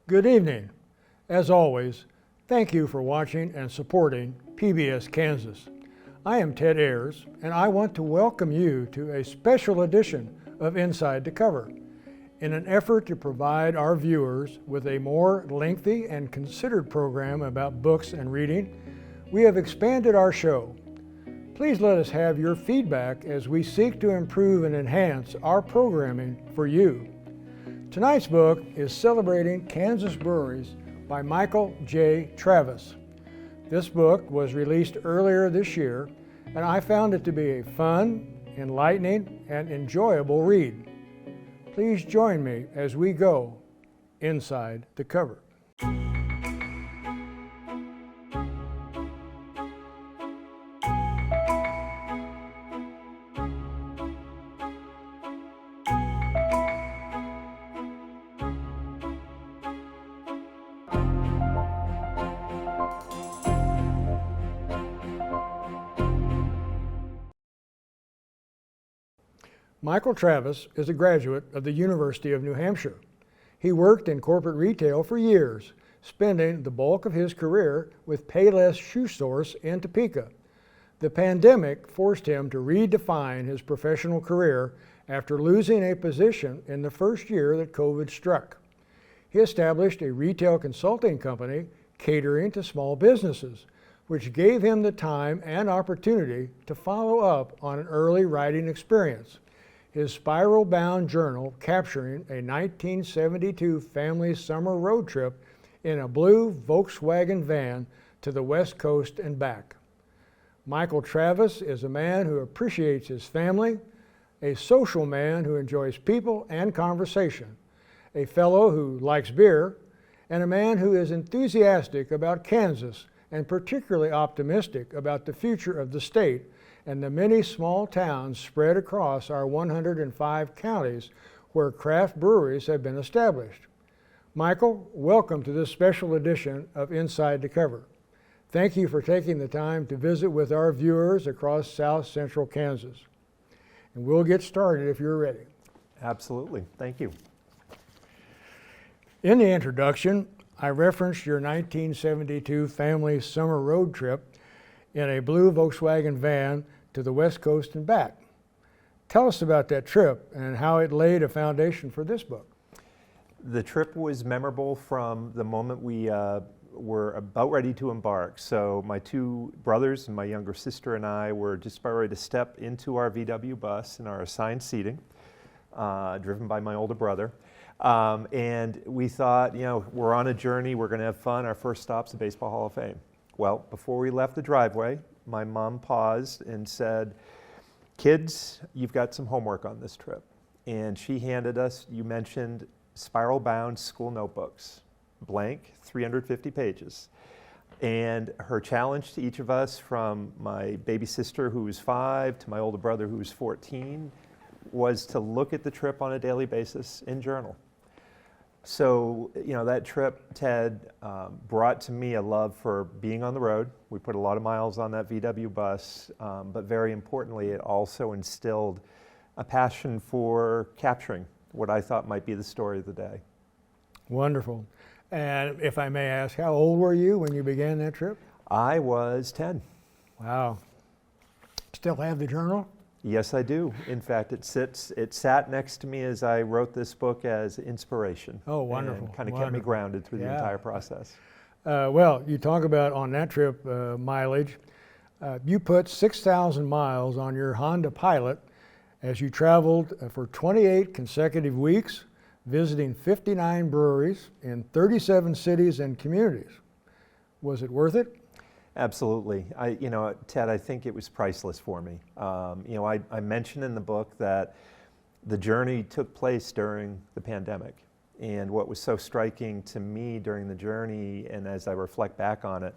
Good evening. As always, thank you for watching and supporting PBS Kansas. I am Ted Ayres, and I want to welcome you to a special edition of Inside the Cover. In an effort to provide our viewers with a more lengthy and considered program about books and reading, we have expanded our show. Please let us have your feedback as we seek to improve and enhance our programming for you. Tonight's book is Celebrating Kansas Breweries by Michael J. Travis. This book was released earlier this year, and I found it to be a fun, enlightening, and enjoyable read. Please join me as we go inside the cover. Michael Travis is a graduate of the University of New Hampshire. He worked in corporate retail for years, spending the bulk of his career with Payless Shoe Source in Topeka. The pandemic forced him to redefine his professional career after losing a position in the first year that COVID struck. He established a retail consulting company catering to small businesses, which gave him the time and opportunity to follow up on an early writing experience. His spiral-bound journal capturing a 1972 family summer road trip in a blue Volkswagen van to the West Coast and back. Michael Travis is a man who appreciates his family, a social man who enjoys people and conversation, a fellow who likes beer, and a man who is enthusiastic about Kansas and particularly optimistic about the future of the state and the many small towns spread across our 105 counties where craft breweries have been established. Michael, welcome to this special edition of Inside the Cover. Thank you for taking the time to visit with our viewers across South Central Kansas. And we'll get started if you're ready. Absolutely. Thank you. In the introduction, I referenced your 1972 family summer road trip in a blue Volkswagen van to the West Coast and back. Tell us about that trip and how it laid a foundation for this book. The trip was memorable from the moment we were about ready to embark. So my two brothers and my younger sister and I were just about ready to step into our VW bus in our assigned seating, driven by my older brother. And we thought, you know, we're on a journey, we're going to have fun. Our first stop's the Baseball Hall of Fame. Well, before we left the driveway, my mom paused and said, "Kids, you've got some homework on this trip." And she handed us, you mentioned, spiral-bound school notebooks, blank, 350 pages. And her challenge to each of us, from my baby sister who was 5 to my older brother who was 14, was to look at the trip on a daily basis and journal. So, you know, that trip, Ted, brought to me a love for being on the road. We put a lot of miles on that VW bus, but very importantly, it also instilled a passion for capturing what I thought might be the story of the day. Wonderful. And if I may ask, how old were you when you began that trip? I was 10. Wow. Still have the journal? Yes, I do. In fact, it sat next to me as I wrote this book as inspiration. Oh, wonderful. And kind of kept me grounded through the entire process. Well, you talk about on that trip mileage. You put 6,000 miles on your Honda Pilot as you traveled for 28 consecutive weeks, visiting 59 breweries in 37 cities and communities. Was it worth it? Absolutely. Ted, I think it was priceless for me. I mentioned in the book that the journey took place during the pandemic. And what was so striking to me during the journey, and as I reflect back on it,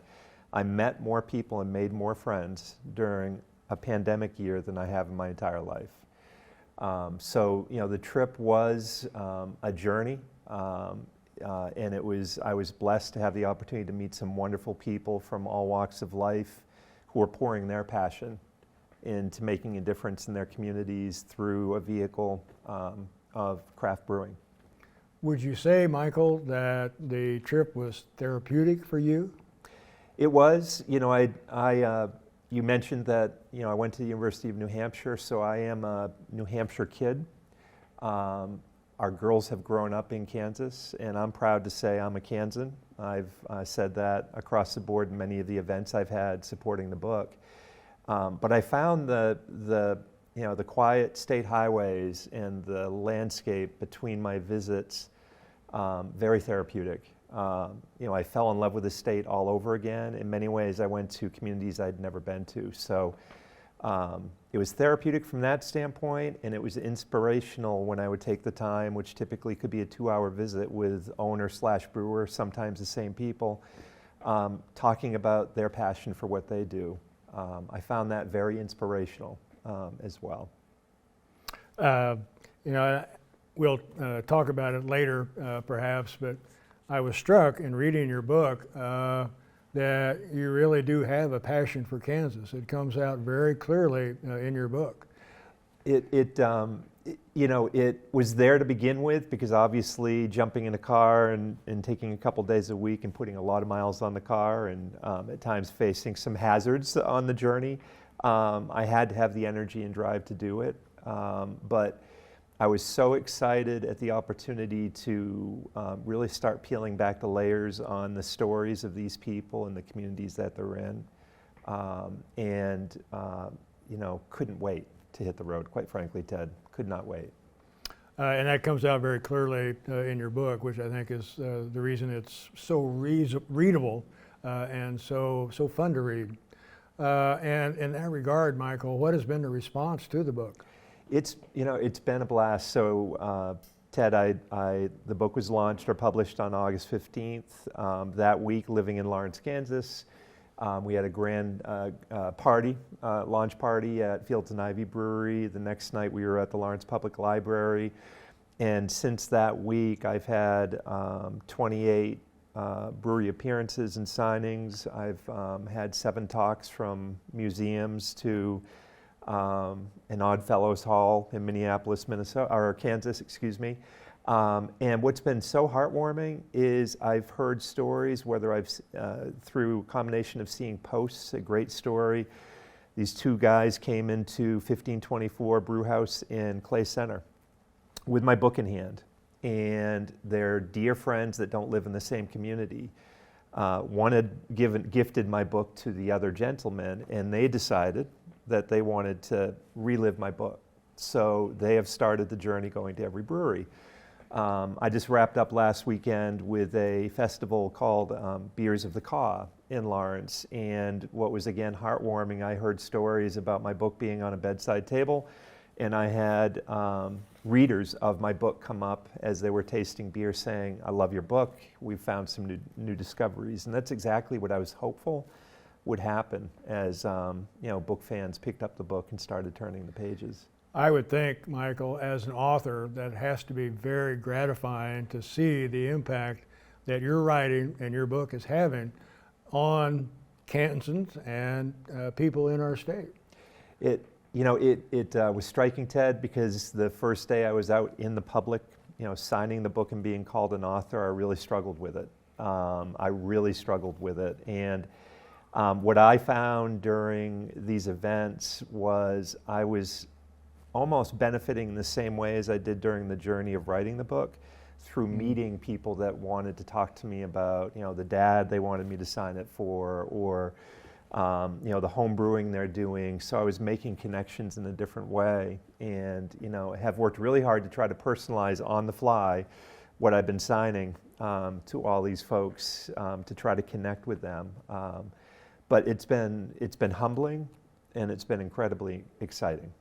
I met more people and made more friends during a pandemic year than I have in my entire life. The trip was a journey. And I was blessed to have the opportunity to meet some wonderful people from all walks of life who are pouring their passion into making a difference in their communities through a vehicle of craft brewing. Would you say, Michael, that the trip was therapeutic for you? It was. You mentioned that, I went to the University of New Hampshire, so I am a New Hampshire kid. Our girls have grown up in Kansas, and I'm proud to say I'm a Kansan. I've said that across the board in many of the events I've had supporting the book. But I found the quiet state highways and the landscape between my visits very therapeutic. I fell in love with the state all over again. In many ways, I went to communities I'd never been to. So it was therapeutic from that standpoint, and it was inspirational when I would take the time, which typically could be a 2-hour visit with owner/brewer, sometimes the same people, talking about their passion for what they do. I found that very inspirational as well. We'll talk about it later, perhaps, but I was struck in reading your book that you really do have a passion for Kansas. It comes out very clearly in your book. It was there to begin with, because obviously jumping in a car and taking a couple days a week and putting a lot of miles on the car and at times facing some hazards on the journey, I had to have the energy and drive to do it. But I was so excited at the opportunity to really start peeling back the layers on the stories of these people and the communities that they're in, and couldn't wait to hit the road, quite frankly, Ted. Could not wait. And that comes out very clearly in your book, which I think is the reason it's so readable and so fun to read. And in that regard, Michael, what has been the response to the book? It's been a blast. So Ted, the book was launched or published on August 15th. That week, living in Lawrence, Kansas, we had a grand launch party at Fields and Ivy Brewery. The next night we were at the Lawrence Public Library. And since that week, I've had 28 brewery appearances and signings. I've had 7 talks from museums to an Odd Fellows Hall in Minneapolis, Kansas, excuse me. And what's been so heartwarming is I've heard stories, whether I've, through a combination of seeing posts, a great story. These 2 guys came into 1524 Brew House in Clay Center with my book in hand. And they're dear friends that don't live in the same community. One had gifted my book to the other gentleman, and they decided that they wanted to relive my book. So they have started the journey going to every brewery. I just wrapped up last weekend with a festival called Beers of the Caw in Lawrence. And what was, again, heartwarming, I heard stories about my book being on a bedside table. And I had readers of my book come up as they were tasting beer saying, "I love your book. We've found some new discoveries." And that's exactly what I was hopeful would happen as book fans picked up the book and started turning the pages. I would think, Michael, as an author, that has to be very gratifying to see the impact that your writing and your book is having on Kansans and people in our state. It was striking, Ted, because the first day I was out in the public, signing the book and being called an author, I really struggled with it. And what I found during these events was I was almost benefiting in the same way as I did during the journey of writing the book, through meeting people that wanted to talk to me about, the dad they wanted me to sign it for, or the home brewing they're doing. So I was making connections in a different way, and have worked really hard to try to personalize on the fly what I've been signing to all these folks to try to connect with them. But it's been humbling, and it's been incredibly exciting.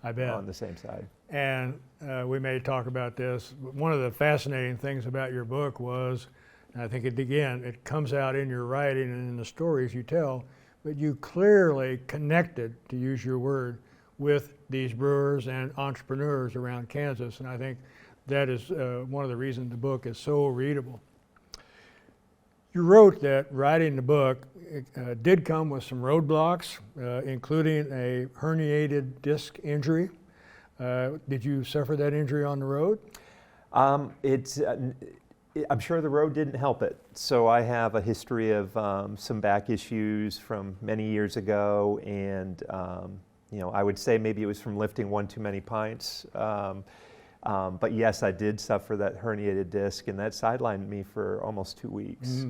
I bet. On the same side. And we may talk about this, but one of the fascinating things about your book was, and I think it comes out in your writing and in the stories you tell, but you clearly connected, to use your word, with these brewers and entrepreneurs around Kansas. And I think that is one of the reasons the book is so readable. You wrote that writing the book did come with some roadblocks, including a herniated disc injury. Did you suffer that injury on the road? I'm sure the road didn't help it. So I have a history of some back issues from many years ago, and I would say maybe it was from lifting one too many pints. But yes, I did suffer that herniated disc, and that sidelined me for almost 2 weeks,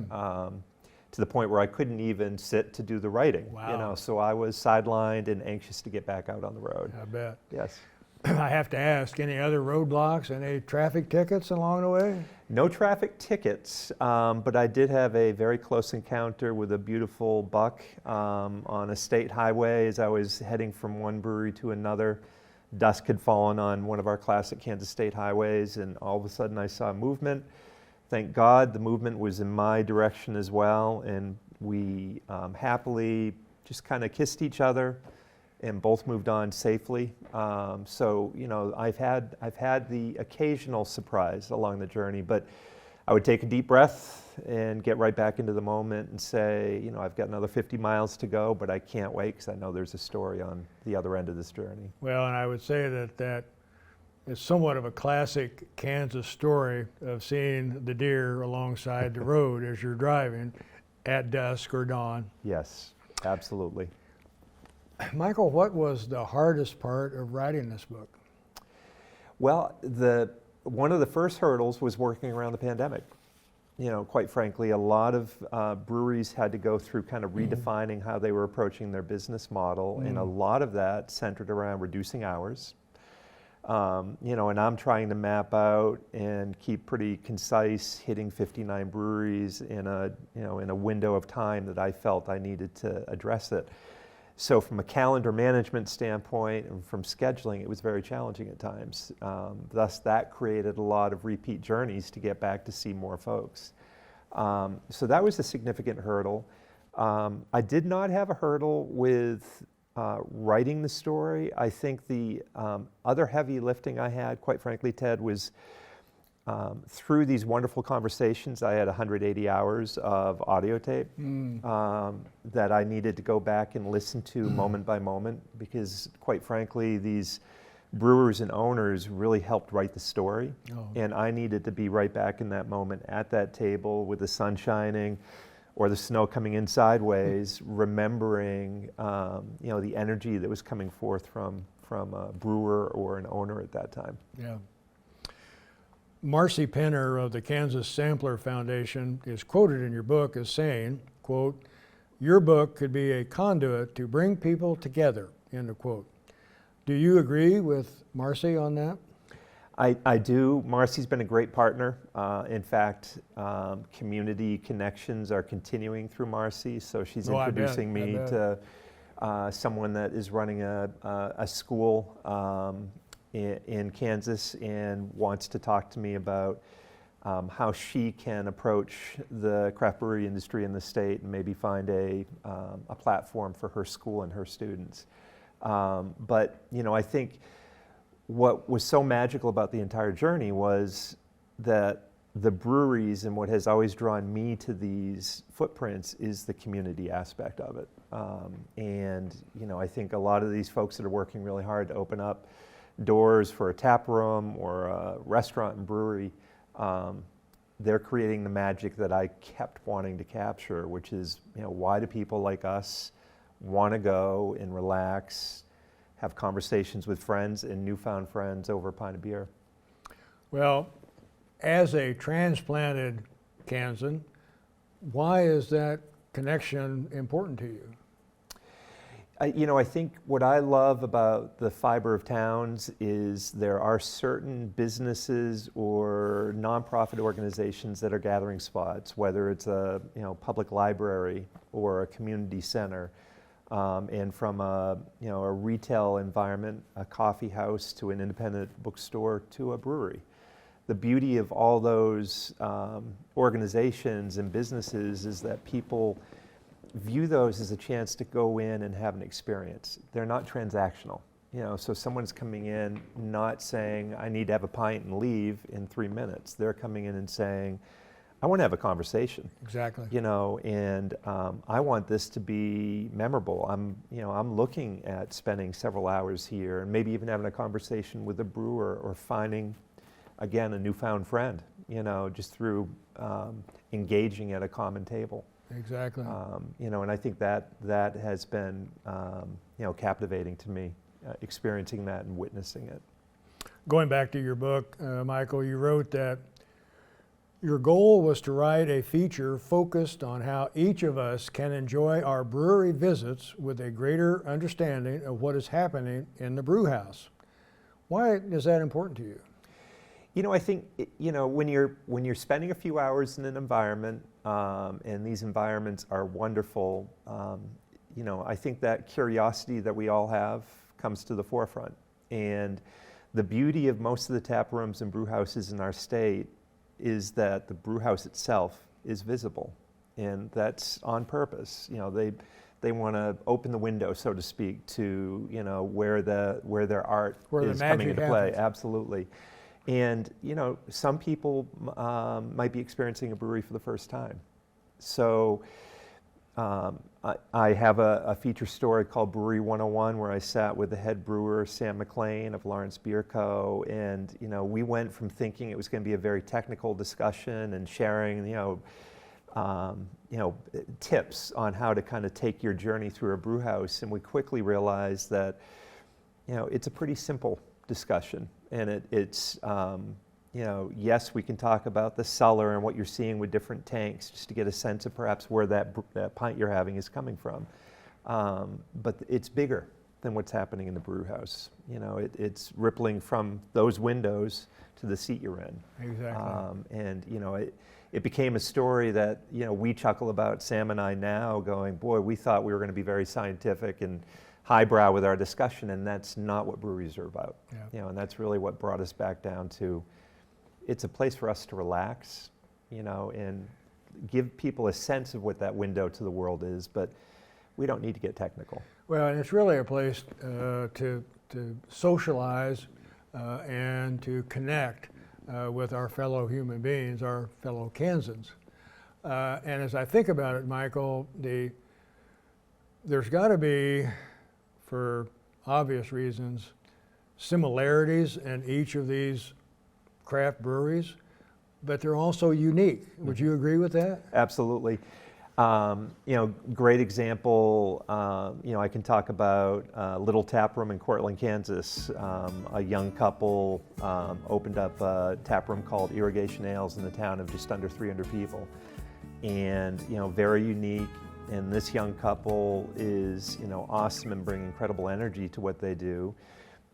to the point where I couldn't even sit to do the writing. Wow. So I was sidelined and anxious to get back out on the road. I bet. Yes. I have to ask, any other roadblocks, any traffic tickets along the way? No traffic tickets, but I did have a very close encounter with a beautiful buck on a state highway as I was heading from one brewery to another. Dusk had fallen on one of our classic Kansas state highways, and all of a sudden I saw movement. Thank God the movement was in my direction as well, and we happily just kind of kissed each other and both moved on safely. So I've had the occasional surprise along the journey, but I would take a deep breath and get right back into the moment and say, I've got another 50 miles to go, but I can't wait because I know there's a story on the other end of this journey. Well, and I would say that is somewhat of a classic Kansas story of seeing the deer alongside the road as you're driving at dusk or dawn. Yes, absolutely. Michael, what was the hardest part of writing this book? Well, one of the first hurdles was working around the pandemic. Quite frankly, a lot of breweries had to go through kind of redefining how they were approaching their business model, and a lot of that centered around reducing hours. And I'm trying to map out and keep pretty concise, hitting 59 breweries in a window of time that I felt I needed to address it. So from a calendar management standpoint and from scheduling, it was very challenging at times. Thus, that created a lot of repeat journeys to get back to see more folks. So that was a significant hurdle. I did not have a hurdle with writing the story. I think the other heavy lifting I had, quite frankly, Ted, was through these wonderful conversations. I had 180 hours of audio tape that I needed to go back and listen to moment by moment, because quite frankly, these brewers and owners really helped write the story. And I needed to be right back in that moment at that table with the sun shining or the snow coming in sideways, remembering the energy that was coming forth from a brewer or an owner at that time. Yeah. Marcy Penner of the Kansas Sampler Foundation is quoted in your book as saying, quote, "Your book could be a conduit to bring people together," end of quote. Do you agree with Marcy on that? I do. Marcy's been a great partner. In fact, community connections are continuing through Marcy, so she's introducing me to someone that is running a school in Kansas and wants to talk to me about how she can approach the craft brewery industry in the state and maybe find a platform for her school and her students. But I think what was so magical about the entire journey was that the breweries, and what has always drawn me to these footprints, is the community aspect of it. And I think a lot of these folks that are working really hard to open up doors for a tap room or a restaurant and brewery, they're creating the magic that I kept wanting to capture, which is, why do people like us want to go and relax, have conversations with friends and newfound friends over a pint of beer? Well, as a transplanted Kansan, why is that connection important to you? I think what I love about the fiber of towns is there are certain businesses or nonprofit organizations that are gathering spots, whether it's a public library or a community center, and from a retail environment, a coffee house, to an independent bookstore, to a brewery. The beauty of all those organizations and businesses is that people view those as a chance to go in and have an experience. They're not transactional. So someone's coming in not saying, I need to have a pint and leave in 3 minutes. They're coming in and saying, I want to have a conversation. Exactly. And I want this to be memorable. I'm looking at spending several hours here and maybe even having a conversation with a brewer or finding again, a newfound friend, just through engaging at a common table. Exactly. And I think that has been, captivating to me, experiencing that and witnessing it. Going back to your book, Michael, you wrote that your goal was to write a feature focused on how each of us can enjoy our brewery visits with a greater understanding of what is happening in the brew house. Why is that important to you? I think when you're spending a few hours in an environment, and these environments are wonderful, I think that curiosity that we all have comes to the forefront. And the beauty of most of the tap rooms and brew houses in our state is that the brew house itself is visible, and that's on purpose. They want to open the window, so to speak, to where their art is coming into play. Absolutely. And some people might be experiencing a brewery for the first time. So I have a feature story called Brewery 101, where I sat with the head brewer, Sam McLean of Lawrence Beer Co. And we went from thinking it was going to be a very technical discussion and sharing tips on how to kind of take your journey through a brew house, and we quickly realized that it's a pretty simple discussion, and it's yes, we can talk about the cellar and what you're seeing with different tanks, just to get a sense of perhaps where that pint you're having is coming from, but it's bigger than what's happening in the brew house. It's rippling from those windows to the seat you're in. Exactly. And it became a story that we chuckle about, Sam and I now, going, boy, we thought we were going to be very scientific and highbrow with our discussion, and that's not what breweries are about. Yeah. And that's really what brought us back down to, it's a place for us to relax, and give people a sense of what that window to the world is, but we don't need to get technical. Well, and it's really a place to socialize and to connect with our fellow human beings, our fellow Kansans. And as I think about it, Michael, there's got to be, for obvious reasons, similarities in each of these craft breweries, but they're also unique. Would you agree with that? Absolutely. Great example, I can talk about Little Tap Room in Cortland, Kansas. A young couple opened up a tap room called Irrigation Ales in the town of just under 300 people. And, very unique. And this young couple is, awesome and bring incredible energy to what they do.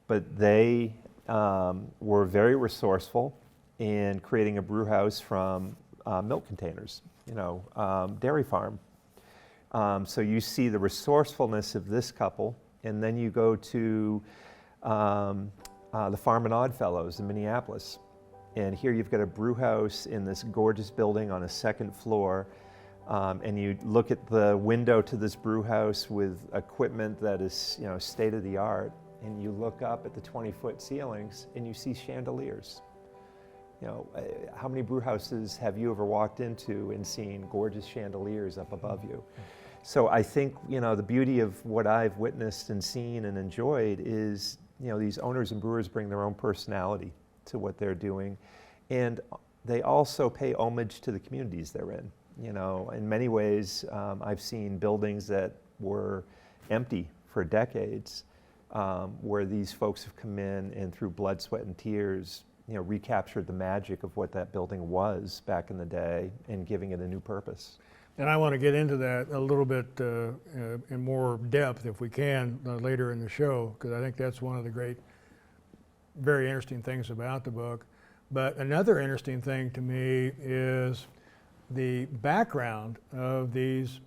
But they were very resourceful in creating a brew house from milk containers, dairy farm. So you see the resourcefulness of this couple, and then you go to the Farm and Odd Fellows in Minneapolis. And here you've got a brew house in this gorgeous building on a second floor. And you look at the window to this brew house with equipment that is, state of the art, and you look up at the 20-foot ceilings and you see chandeliers. How many brew houses have you ever walked into and seen gorgeous chandeliers up above you? So I think, the beauty of what I've witnessed and seen and enjoyed is, these owners and brewers bring their own personality to what they're doing, and they also pay homage to the communities they're in. In many ways, I've seen buildings that were empty for decades, where these folks have come in and through blood, sweat, and tears, recaptured the magic of what that building was back in the day and giving it a new purpose. And I want to get into that a little bit in more depth, if we can, later in the show, because I think that's one of the great, very interesting things about the book. But another interesting thing to me is the background of these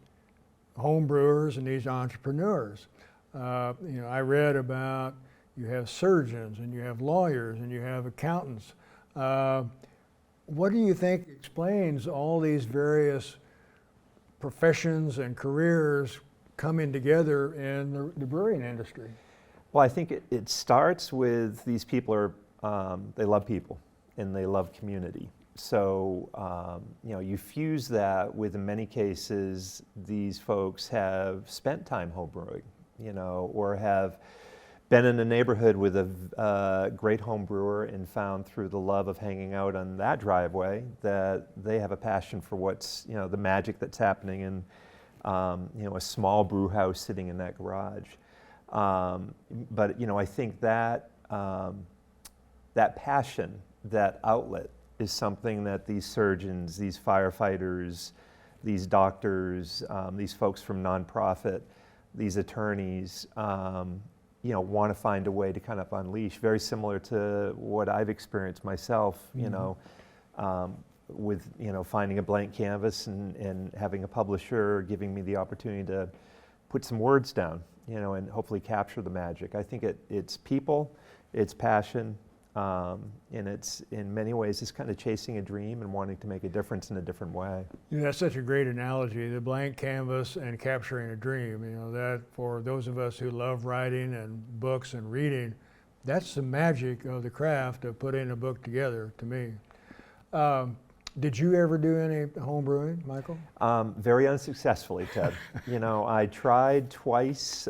home brewers and these entrepreneurs. I read about, you have surgeons and you have lawyers and you have accountants. What do you think explains all these various professions and careers coming together in the brewing industry? Well, I think it starts with these people they love people and they love community. So, you fuse that with, in many cases, these folks have spent time homebrewing, or have been in a neighborhood with a great home brewer and found through the love of hanging out on that driveway that they have a passion for what's, the magic that's happening in, a small brew house sitting in that garage. But I think that that passion, that outlet, is something that these surgeons, these firefighters, these doctors, these folks from nonprofit, these attorneys, want to find a way to kind of unleash, very similar to what I've experienced myself, with, finding a blank canvas and having a publisher giving me the opportunity to put some words down, and hopefully capture the magic. I think it's people, it's passion, and it's in many ways it's kind of chasing a dream and wanting to make a difference in a different way. That's such a great analogy, the blank canvas and capturing a dream. That for those of us who love writing and books and reading, that's the magic of the craft of putting a book together, to me. Did you ever do any home brewing, Michael? Very unsuccessfully, Ted. I tried twice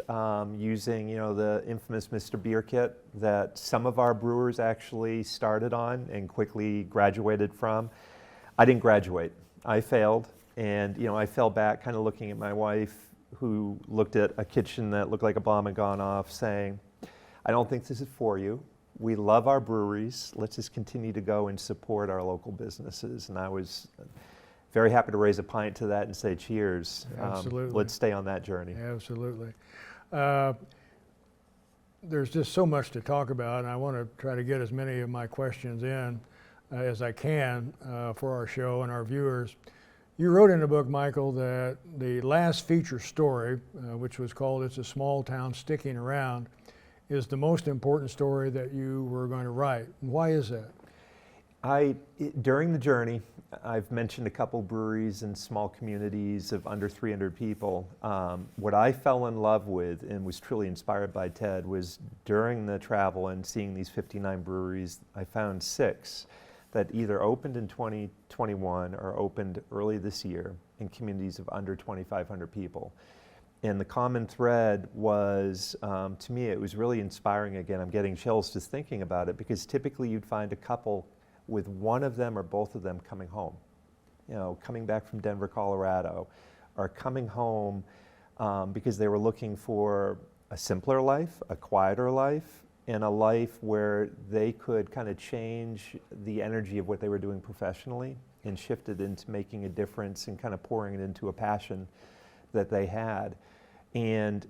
using, the infamous Mr. Beer kit that some of our brewers actually started on and quickly graduated from. I didn't graduate. I failed, and I fell back kind of looking at my wife, who looked at a kitchen that looked like a bomb had gone off, saying, I don't think this is for you. We love our breweries. Let's just continue to go and support our local businesses. And I was very happy to raise a pint to that and say cheers. Absolutely. Let's stay on that journey. Absolutely. There's just so much to talk about, and I want to try to get as many of my questions in as I can for our show and our viewers. You wrote in the book, Michael, that the last feature story, which was called It's a Small Town Sticking Around, is the most important story that you were going to write. Why is that? During the journey, I've mentioned a couple breweries in small communities of under 300 people. What I fell in love with and was truly inspired by Ted was during the travel and seeing these 59 breweries, I found 6 that either opened in 2021 or opened early this year in communities of under 2,500 people. And the common thread was, to me, it was really inspiring. Again, I'm getting chills just thinking about it, because typically you'd find a couple with one of them or both of them coming home, coming back from Denver, Colorado, or coming home because they were looking for a simpler life, a quieter life, and a life where they could kind of change the energy of what they were doing professionally and shift it into making a difference and kind of pouring it into a passion that they had. And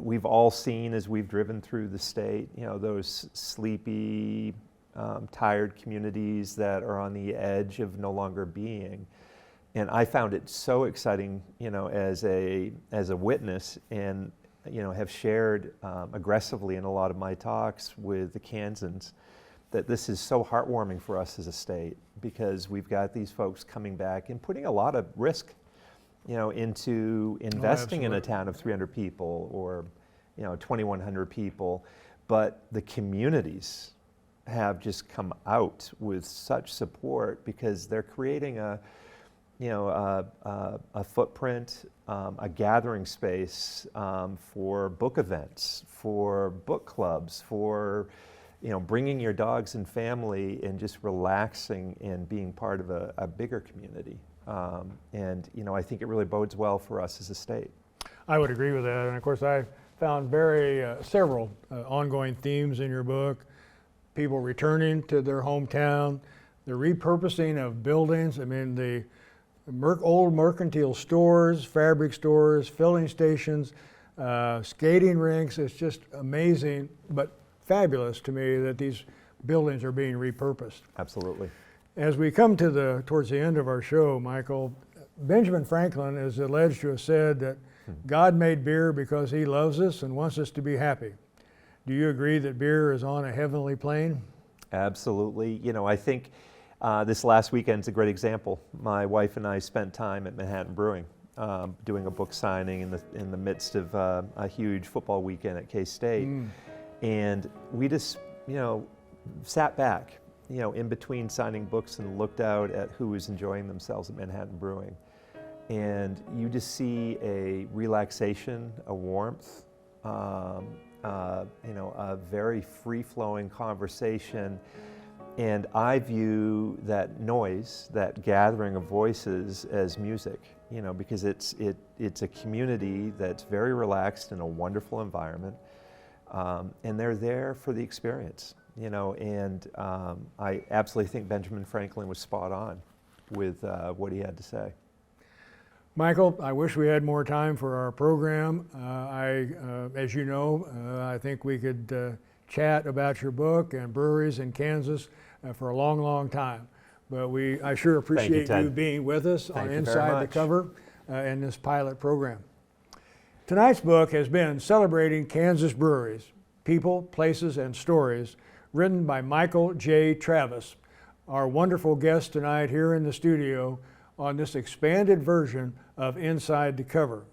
we've all seen, as we've driven through the state, those sleepy, tired communities that are on the edge of no longer being. And I found it so exciting, as a witness, and have shared aggressively in a lot of my talks with the Kansans, that this is so heartwarming for us as a state, because we've got these folks coming back and putting a lot of risk into investing in a town of 300 people or 2,100 people, but the communities have just come out with such support, because they're creating a footprint, a gathering space for book events, for book clubs, for bringing your dogs and family and just relaxing and being part of a bigger community. And I think it really bodes well for us as a state. I would agree with that. And of course, I found several ongoing themes in your book. People returning to their hometown, the repurposing of buildings. I mean, the old mercantile stores, fabric stores, filling stations, skating rinks. It's just amazing, but fabulous to me that these buildings are being repurposed. Absolutely. As we come towards the end of our show, Michael, Benjamin Franklin is alleged to have said that God made beer because he loves us and wants us to be happy. Do you agree that beer is on a heavenly plane? Absolutely. I think this last weekend's a great example. My wife and I spent time at Manhattan Brewing, doing a book signing in the midst of a huge football weekend at K-State. And we just, sat back, in between signing books and looked out at who was enjoying themselves at Manhattan Brewing. And you just see a relaxation, a warmth, a very free-flowing conversation. And I view that noise, that gathering of voices, as music, because it's a community that's very relaxed in a wonderful environment, and they're there for the experience, and I absolutely think Benjamin Franklin was spot on with what he had to say. Michael, I wish we had more time for our program. As you know, I think we could chat about your book and breweries in Kansas for a long, long time. But I sure appreciate you being with us on Inside the Cover in this pilot program. Tonight's book has been Celebrating Kansas Breweries, People, Places, and Stories, written by Michael J. Travis, our wonderful guest tonight here in the studio on this expanded version of Inside the Cover.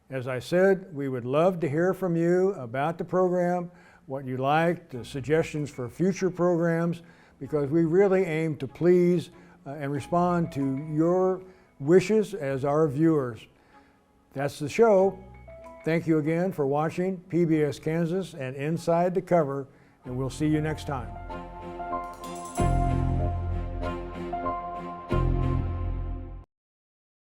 As I said, we would love to hear from you about the program, what you liked, the suggestions for future programs, because we really aim to please and respond to your wishes as our viewers. That's the show. Thank you again for watching PBS Kansas and Inside the Cover, and we'll see you next time.